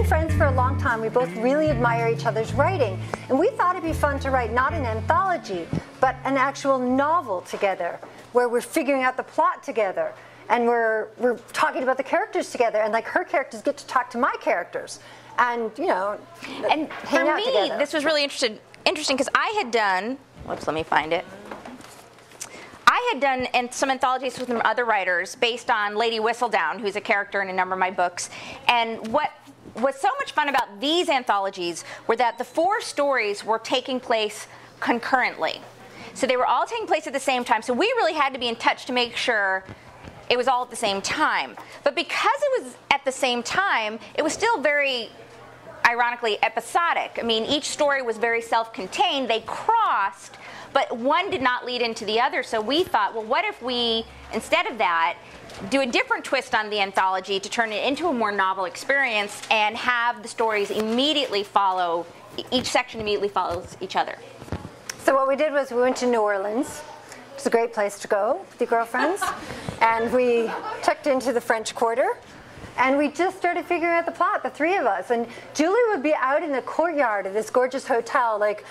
been friends for a long time. We both really admire each other's writing. And we thought it'd be fun to write not an anthology, but an actual novel together, where we're figuring out the plot together. And we're talking about the characters together. And like her characters get to talk to my characters. And, you know, and hang out for me, together. this was really interesting because I had done, whoops, let me find it. I had done some anthologies with some other writers based on Lady Whistledown, who's a character in a number of my books. And what was so much fun about these anthologies were that the 4 stories were taking place concurrently. So they were all taking place at the same time. So we really had to be in touch to make sure it was all at the same time. But because it was at the same time, it was still very, ironically, episodic. I mean, each story was very self-contained. They crossed, but one did not lead into the other. So we thought, well, what if we, instead of that, do a different twist on the anthology to turn it into a more novel experience and have the stories immediately follow, each section immediately follows each other. So what we did was we went to New Orleans. It's a great place to go with your girlfriends. And we checked into the French Quarter. And we just started figuring out the plot, the 3 of us. And Julie would be out in the courtyard of this gorgeous hotel, like,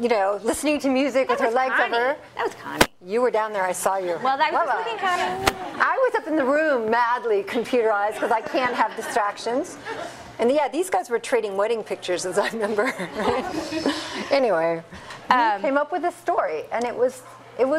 you know, listening to music with her legs over. That was Connie. You were down there, I saw you. Well, that was looking Connie. I was up in the room madly computerized because I can't have distractions. And yeah, these guys were trading wedding pictures, as I remember. Anyway, we came up with a story, and it was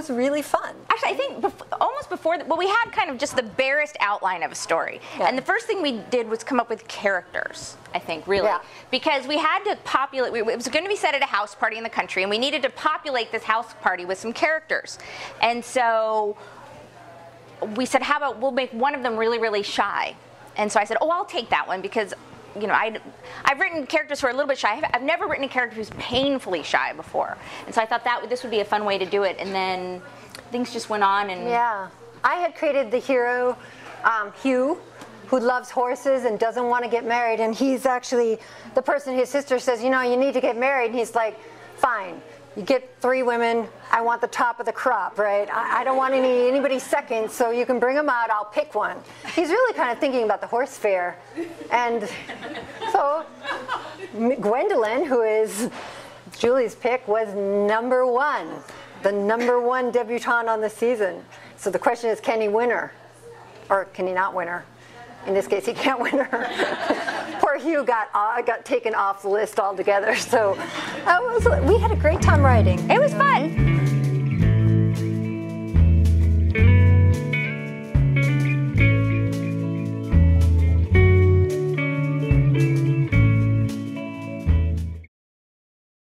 really fun. Actually, I think almost before, well, we had kind of just the barest outline of a story. Yeah. And the first thing we did was come up with characters, I think, really. Yeah. Because we had to populate, it was going to be set at a house party in the country, and we needed to populate this house party with some characters. And so we said, how about we'll make one of them really, really shy. And so I said, oh, I'll take that one because, you know, I've written characters who are a little bit shy. I've never written a character who's painfully shy before. And so I thought this would be a fun way to do it. And then things just went on. And yeah. I had created the hero, Hugh, who loves horses and doesn't want to get married. And he's actually the person his sister says, you know, you need to get married. And he's like, fine. You get 3 women. I want the top of the crop, right? I don't want anybody second, so you can bring them out. I'll pick one. He's really kind of thinking about the horse fair. And so Gwendolyn, who is Julie's pick, was number 1, the number 1 debutante on the season. So the question is, can he win her? Or can he not win her? In this case, he can't win her. Poor Hugh got taken off the list altogether. So we had a great time writing. It was fun.